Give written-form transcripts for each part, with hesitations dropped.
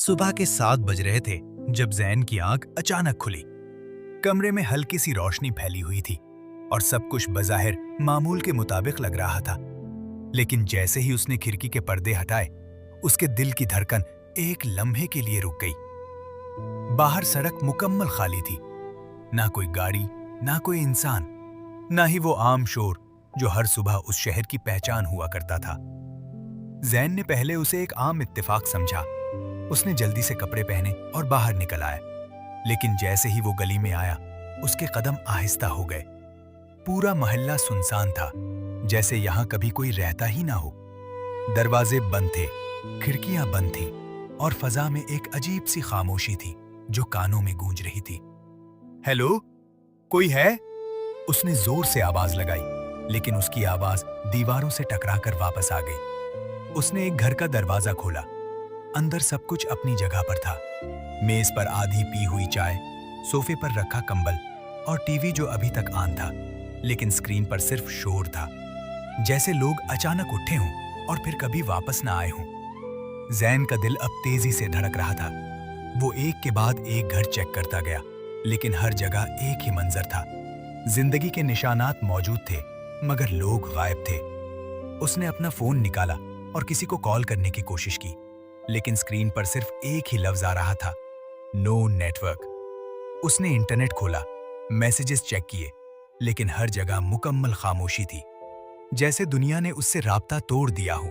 सुबह के 7 बज रहे थे जब जैन की आंख अचानक खुली। कमरे में हल्की सी रोशनी फैली हुई थी और सब कुछ बज़ाहिर मामूल के मुताबिक लग रहा था। लेकिन जैसे ही उसने खिड़की के पर्दे हटाए, उसके दिल की धड़कन एक लम्हे के लिए रुक गई। बाहर सड़क मुकम्मल खाली थी, ना कोई गाड़ी, ना कोई इंसान, ना ही वो आम शोर जो हर सुबह उस शहर की पहचान हुआ करता था। जैन ने पहले उसे एक आम इत्तेफाक समझा। उसने जल्दी से कपड़े पहने और बाहर निकल आया। लेकिन जैसे ही वो गली में आया, उसके कदम आहिस्ता हो गए। पूरा मोहल्ला सुनसान था, जैसे यहाँ कभी कोई रहता ही ना हो। दरवाजे बंद थे, खिड़कियां बंद थीं और फजा में एक अजीब सी खामोशी थी जो कानों में गूंज रही थी। हेलो, कोई है? उसने जोर से आवाज लगाई, लेकिन उसकी आवाज दीवारों से टकराकर वापस आ गई। उसने एक घर का दरवाजा खोला। अंदर सब कुछ अपनी जगह पर था। मेज पर आधी पी हुई चाय, सोफे पर रखा कंबल और टीवी जो अभी तक ऑन था, लेकिन स्क्रीन पर सिर्फ शोर था, जैसे लोग अचानक उठे हों और फिर कभी वापस ना आए हों। जैन का दिल अब तेजी से धड़क रहा था। वो एक के बाद एक घर चेक करता गया, लेकिन हर जगह एक ही मंजर था। जिंदगी के निशानात मौजूद थे, मगर लोग गायब थे। उसने अपना फोन निकाला और किसी को कॉल करने की कोशिश की, लेकिन स्क्रीन पर सिर्फ एक ही लफ्ज आ रहा था, नो नेटवर्क। उसने इंटरनेट खोला, मैसेजेस चेक किए, लेकिन हर जगह मुकम्मल खामोशी थी, जैसे दुनिया ने उससे राब्ता तोड़ दिया हो।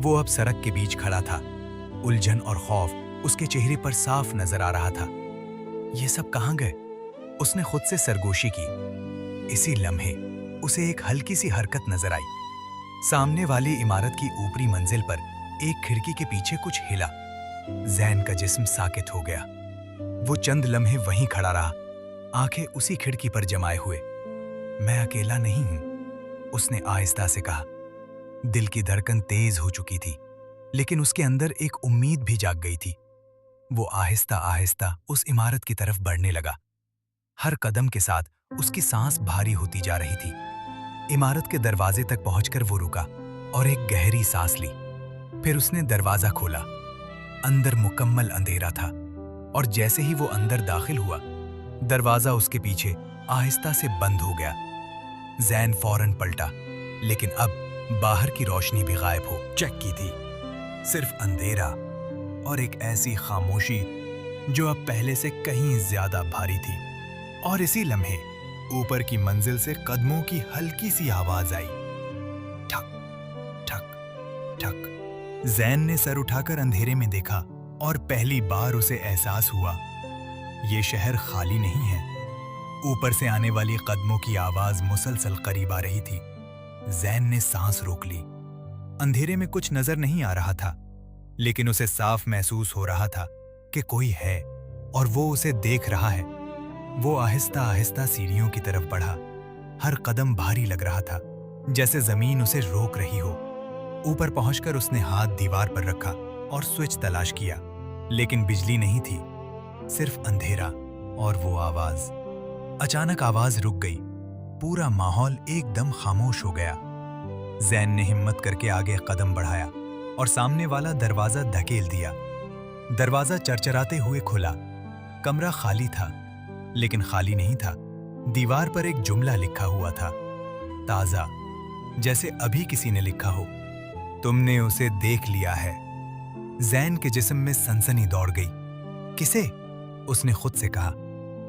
वो अब सड़क के बीच खड़ा था। उलझन और खौफ उसके चेहरे पर साफ नजर आ रहा था। ये सब कहाँ गए? उसने खुद से सरगोशी की। इसी लम्हे उसे एक हल्की सी हरकत नजर आई। सामने वाली इमारत की ऊपरी मंजिल पर एक खिड़की के पीछे कुछ हिला। जैन का जिस्म साकित हो गया। वो चंद लम्हे वहीं खड़ा रहा, आंखें उसी खिड़की पर जमाए हुए। मैं अकेला नहीं हूं, उसने आहिस्ता से कहा। दिल की धड़कन तेज हो चुकी थी, लेकिन उसके अंदर एक उम्मीद भी जाग गई थी। वो आहिस्ता आहिस्ता उस इमारत की तरफ बढ़ने लगा। हर कदम के साथ उसकी सांस भारी होती जा रही थी। इमारत के दरवाजे तक पहुंचकर वो रुका और एक गहरी सांस ली। फिर उसने दरवाजा खोला। अंदर मुकम्मल अंधेरा था और जैसे ही वो अंदर दाखिल हुआ, दरवाजा उसके पीछे आहिस्ता से बंद हो गया। जैन फौरन पलटा, लेकिन अब बाहर की रोशनी भी गायब हो चुकी थी। सिर्फ अंधेरा और एक ऐसी खामोशी जो अब पहले से कहीं ज्यादा भारी थी। और इसी लम्हे ऊपर की मंजिल से कदमों की हल्की सी आवाज आई, ठक ठक ठक। जैन ने सर उठाकर अंधेरे में देखा और पहली बार उसे एहसास हुआ, ये शहर खाली नहीं है। ऊपर से आने वाली कदमों की आवाज मुसलसल करीब आ रही थी। जैन ने सांस रोक ली। अंधेरे में कुछ नजर नहीं आ रहा था, लेकिन उसे साफ महसूस हो रहा था कि कोई है और वो उसे देख रहा है। वो आहिस्ता आहिस्ता सीढ़ियों की तरफ बढ़ा। हर कदम भारी लग रहा था, जैसे जमीन उसे रोक रही हो। ऊपर पहुंचकर उसने हाथ दीवार पर रखा और स्विच तलाश किया, लेकिन बिजली नहीं थी, सिर्फ अंधेरा और वो आवाज। अचानक आवाज रुक गई। पूरा माहौल एकदम खामोश हो गया। जैन ने हिम्मत करके आगे कदम बढ़ाया और सामने वाला दरवाजा धकेल दिया। दरवाजा चरचराते हुए खुला। कमरा खाली था, लेकिन खाली नहीं था। दीवार पर एक जुमला लिखा हुआ था, ताजा, जैसे अभी किसी ने लिखा हो, तुमने उसे देख लिया है। जैन के जिस्म में सनसनी दौड़ गई। किसे? उसने खुद से कहा।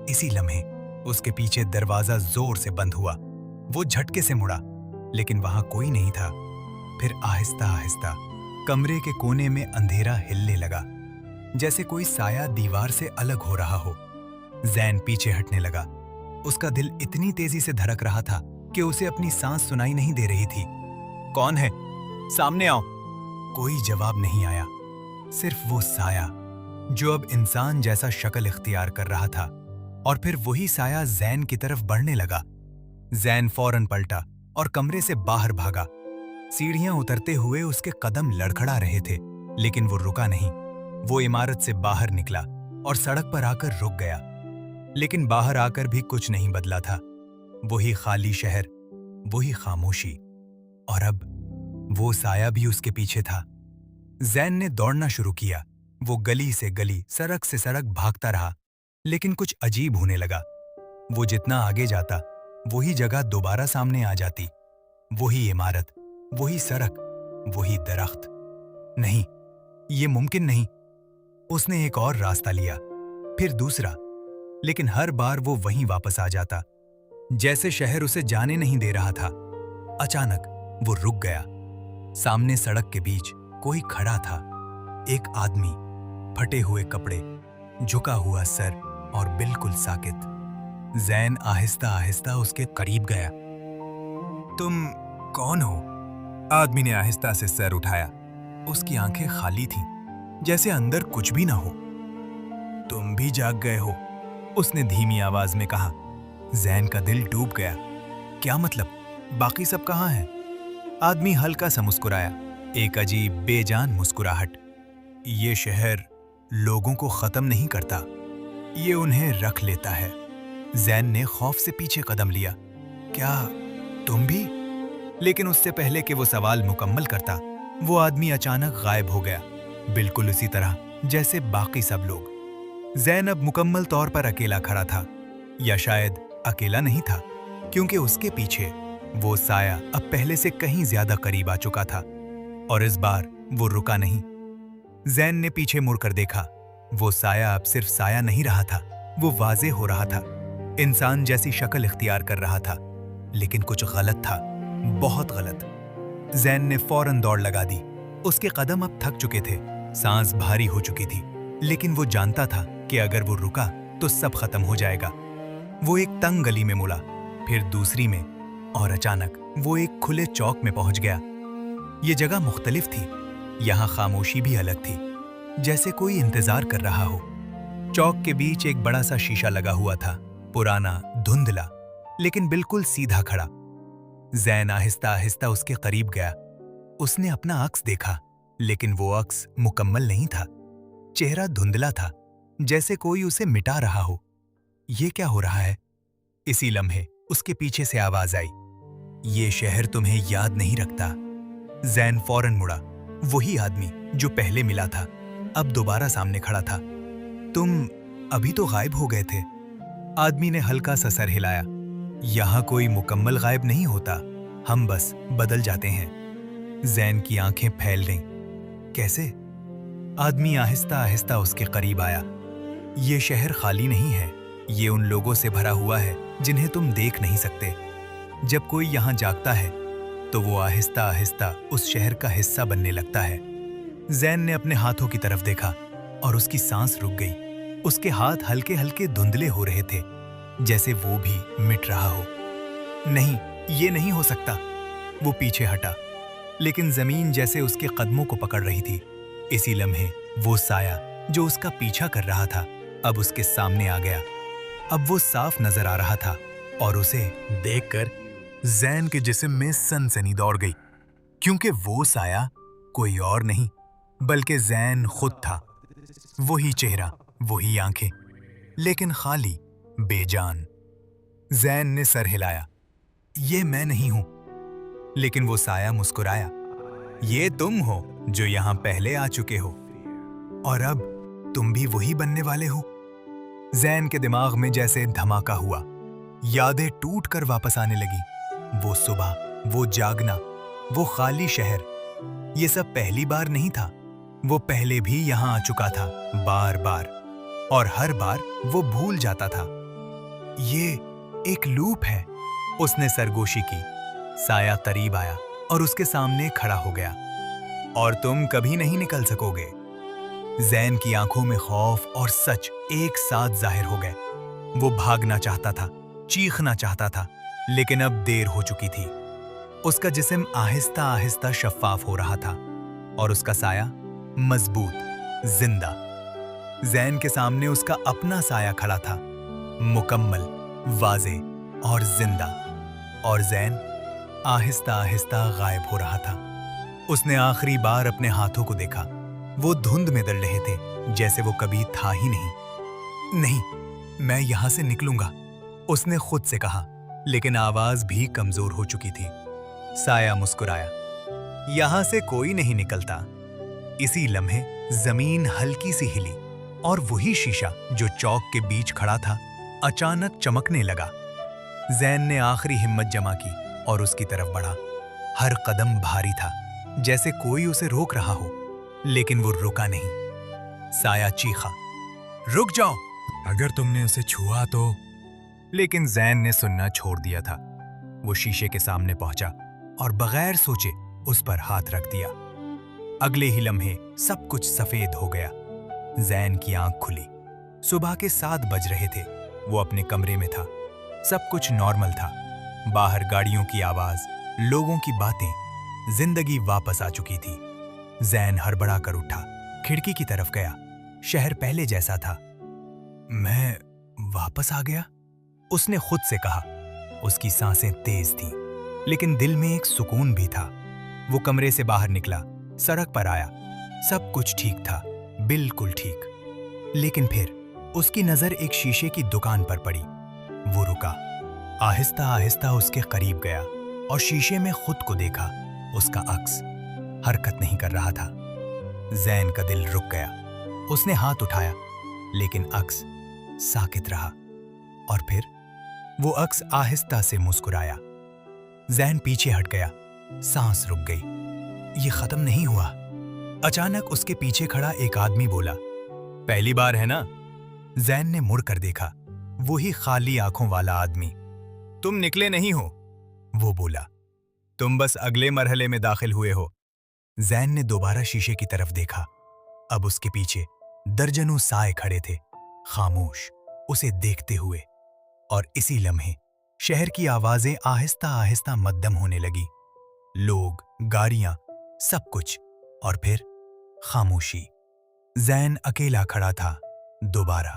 इसी लम्हे उसके पीछे दरवाजा जोर से बंद हुआ। वो झटके से मुड़ा, लेकिन वहां कोई नहीं था। फिर आहिस्ता आहिस्ता कमरे के कोने में अंधेरा हिलने लगा, जैसे कोई साया दीवार से अलग हो रहा हो। जैन पीछे हटने लगा। उसका दिल इतनी तेजी से धड़क रहा था कि उसे अपनी सांस सुनाई नहीं दे रही थी। कौन है? सामने आओ। कोई जवाब नहीं आया, सिर्फ वो साया जो अब इंसान जैसा शक्ल इख्तियार कर रहा था। और फिर वही साया जैन की तरफ बढ़ने लगा। जैन फौरन पलटा और कमरे से बाहर भागा। सीढ़ियां उतरते हुए उसके कदम लड़खड़ा रहे थे, लेकिन वो रुका नहीं। वो इमारत से बाहर निकला और सड़क पर आकर रुक गया। लेकिन बाहर आकर भी कुछ नहीं बदला था। वही खाली शहर, वही खामोशी, और अब वो साया भी उसके पीछे था। जैन ने दौड़ना शुरू किया, वो गली से गली, सड़क से सड़क भागता रहा, लेकिन कुछ अजीब होने लगा। वो जितना आगे जाता, वही जगह दोबारा सामने आ जाती। वही इमारत, वही सड़क, वही दरख्त। नहीं, ये मुमकिन नहीं। उसने एक और रास्ता लिया, फिर दूसरा, लेकिन हर बार वो वहीं वापस आ जाता, जैसे शहर उसे जाने नहीं दे रहा था। अचानक वो रुक गया। सामने सड़क के बीच कोई खड़ा था, एक आदमी, फटे हुए कपड़े, झुका हुआ सर और बिल्कुल साकित। जैन आहिस्ता आहिस्ता उसके करीब गया। तुम कौन हो? आदमी ने आहिस्ता से सर उठाया। उसकी आंखें खाली थीं, जैसे अंदर कुछ भी ना हो। तुम भी जाग गए हो? उसने धीमी आवाज में कहा। जैन का दिल डूब गया। क्या मतलब? बाकी सब कहाँ हैं? आदमी हल्का सा मुस्कुराया, एक अजीब बेजान मुस्कुराहट। ये शहर लोगों को खत्म नहीं करता, ये उन्हें रख लेता है। जैन ने खौफ से पीछे कदम लिया। क्या तुम भी? लेकिन उससे पहले कि वो सवाल मुकम्मल करता, वो आदमी अचानक गायब हो गया, बिल्कुल उसी तरह जैसे बाकी सब लोग। जैन अब मुकम्मल तौर पर अकेला खड़ा था, या शायद अकेला नहीं था, क्योंकि उसके पीछे वो साया अब पहले से कहीं ज्यादा करीब आ चुका था। और इस बार वो रुका नहीं। जैन ने पीछे मुड़कर देखा। वो साया अब सिर्फ साया नहीं रहा था, वो वाजे हो रहा था, इंसान जैसी शक्ल इख्तियार कर रहा था। लेकिन कुछ गलत था, बहुत गलत। जैन ने फौरन दौड़ लगा दी। उसके कदम अब थक चुके थे, सांस भारी हो चुकी थी, लेकिन वो जानता था कि अगर वो रुका तो सब खत्म हो जाएगा। वो एक तंग गली में मुड़ा, फिर दूसरी में, और अचानक वो एक खुले चौक में पहुंच गया। ये जगह मुख्तलिफ थी, यहाँ खामोशी भी अलग थी, जैसे कोई इंतजार कर रहा हो। चौक के बीच एक बड़ा सा शीशा लगा हुआ था, पुराना, धुंधला, लेकिन बिल्कुल सीधा खड़ा। जैन आहिस्ता आहिस्ता उसके करीब गया। उसने अपना अक्स देखा, लेकिन वो अक्स मुकम्मल नहीं था। चेहरा धुंधला था, जैसे कोई उसे मिटा रहा हो। ये क्या हो रहा है? इसी लम्हे उसके पीछे से आवाज आई, ये शहर तुम्हें याद नहीं रखता। जैन फौरन मुड़ा। वही आदमी जो पहले मिला था, अब दोबारा सामने खड़ा था। तुम अभी तो गायब हो गए थे। आदमी ने हल्का सा सर हिलाया। यहाँ कोई मुकम्मल गायब नहीं होता, हम बस बदल जाते हैं। जैन की आंखें फैल गईं। कैसे? आदमी आहिस्ता आहिस्ता उसके करीब आया। ये शहर खाली नहीं है, ये उन लोगों से भरा हुआ है जिन्हें तुम देख नहीं सकते। जब कोई यहाँ जागता है तो वो आहिस्ता आहिस्ता उस शहर का हिस्सा बनने लगता है। जैन ने अपने हाथों की तरफ देखा और उसकी सांस रुक गई। उसके हाथ हल्के हल्के धुंधले हो रहे थे, जैसे वो भी मिट रहा हो। नहीं, ये नहीं हो सकता। वो पीछे हटा, लेकिन जमीन जैसे उसके कदमों को पकड़ रही थी। इसी लम्हे वो साया जो उसका पीछा कर रहा था, अब उसके सामने आ गया। अब वो साफ नजर आ रहा था और उसे देखकर जैन के जिस्म में सनसनी दौड़ गई, क्योंकि वो साया कोई और नहीं बल्कि जैन खुद था। वही चेहरा, वही आंखें, लेकिन खाली, बेजान। जैन ने सर हिलाया। ये मैं नहीं हूं। लेकिन वो साया मुस्कुराया। ये तुम हो जो यहां पहले आ चुके हो, और अब तुम भी वही बनने वाले हो। जैन के दिमाग में जैसे धमाका हुआ, यादें टूट कर वापस आने लगी। वो सुबह, वो जागना, वो खाली शहर, ये सब पहली बार नहीं था। वो पहले भी यहां आ चुका था, बार बार, और हर बार वो भूल जाता था। ये एक लूप है। उसने सरगोशी की। साया करीब आया और उसके सामने खड़ा हो गया। और तुम कभी नहीं निकल सकोगे। जैन की आंखों में खौफ और सच एक साथ जाहिर हो गए। वो भागना चाहता था, चीखना चाहता था, लेकिन अब देर हो चुकी थी। उसका जिस्म आहिस्ता आहिस्ता शफ्फाफ हो रहा था और उसका साया मजबूत, जिंदा। जैन के सामने उसका अपना साया खड़ा था, मुकम्मल, वाजे और जिंदा। और जैन आहिस्ता आहिस्ता गायब हो रहा था। उसने आखिरी बार अपने हाथों को देखा। वो धुंध में दल रहे थे, जैसे वो कभी था ही नहीं। नहीं, मैं यहां से निकलूंगा, उसने खुद से कहा, लेकिन आवाज भी कमजोर हो चुकी थी। साया मुस्कुराया। यहां से कोई नहीं निकलता। इसी लम्हे जमीन हल्की सी हिली और वही शीशा जो चौक के बीच खड़ा था अचानक चमकने लगा। जैन ने आखिरी हिम्मत जमा की और उसकी तरफ बढ़ा। हर कदम भारी था, जैसे कोई उसे रोक रहा हो, लेकिन वो रुका नहीं। साया चीखा, रुक जाओ, अगर तुमने उसे छुआ तो। लेकिन जैन ने सुनना छोड़ दिया था। वो शीशे के सामने पहुंचा और बगैर सोचे उस पर हाथ रख दिया। अगले ही लम्हे सब कुछ सफेद हो गया। जैन की आंख खुली। सुबह के 7 बज रहे थे। वो अपने कमरे में था। सब कुछ नॉर्मल था। बाहर गाड़ियों की आवाज, लोगों की बातें, जिंदगी वापस आ चुकी थी। जैन हड़बड़ा कर उठा, खिड़की की तरफ गया। शहर पहले जैसा था। मैं वापस आ गया, उसने खुद से कहा। उसकी सांसें तेज थीं, लेकिन दिल में एक सुकून भी था। वो कमरे से बाहर निकला, सड़क पर आया। सब कुछ ठीक था, बिल्कुल ठीक। लेकिन फिर उसकी नजर एक शीशे की दुकान पर पड़ी। वो रुका, आहिस्ता आहिस्ता उसके करीब गया और शीशे में खुद को देखा। उसका अक्स हरकत नहीं कर रहा था। जैन का दिल रुक गया। उसने हाथ उठाया, लेकिन अक्स साकित रहा। और फिर वो अक्स आहिस्ता से मुस्कुराया। जैन पीछे हट गया, सांस रुक गई। ये खत्म नहीं हुआ। अचानक उसके पीछे खड़ा एक आदमी बोला, पहली बार है ना? जैन ने मुड़कर देखा। वही खाली आंखों वाला आदमी। तुम निकले नहीं हो, वो बोला। तुम बस अगले मरहले में दाखिल हुए हो। जैन ने दोबारा शीशे की तरफ देखा। अब उसके पीछे दर्जनों साए खड़े थे, खामोश, उसे देखते हुए। और इसी लम्हे शहर की आवाजें आहिस्ता आहिस्ता मद्दम होने लगी। लोग, गाड़ियां, सब कुछ। और फिर खामोशी। जैन अकेला खड़ा था, दोबारा।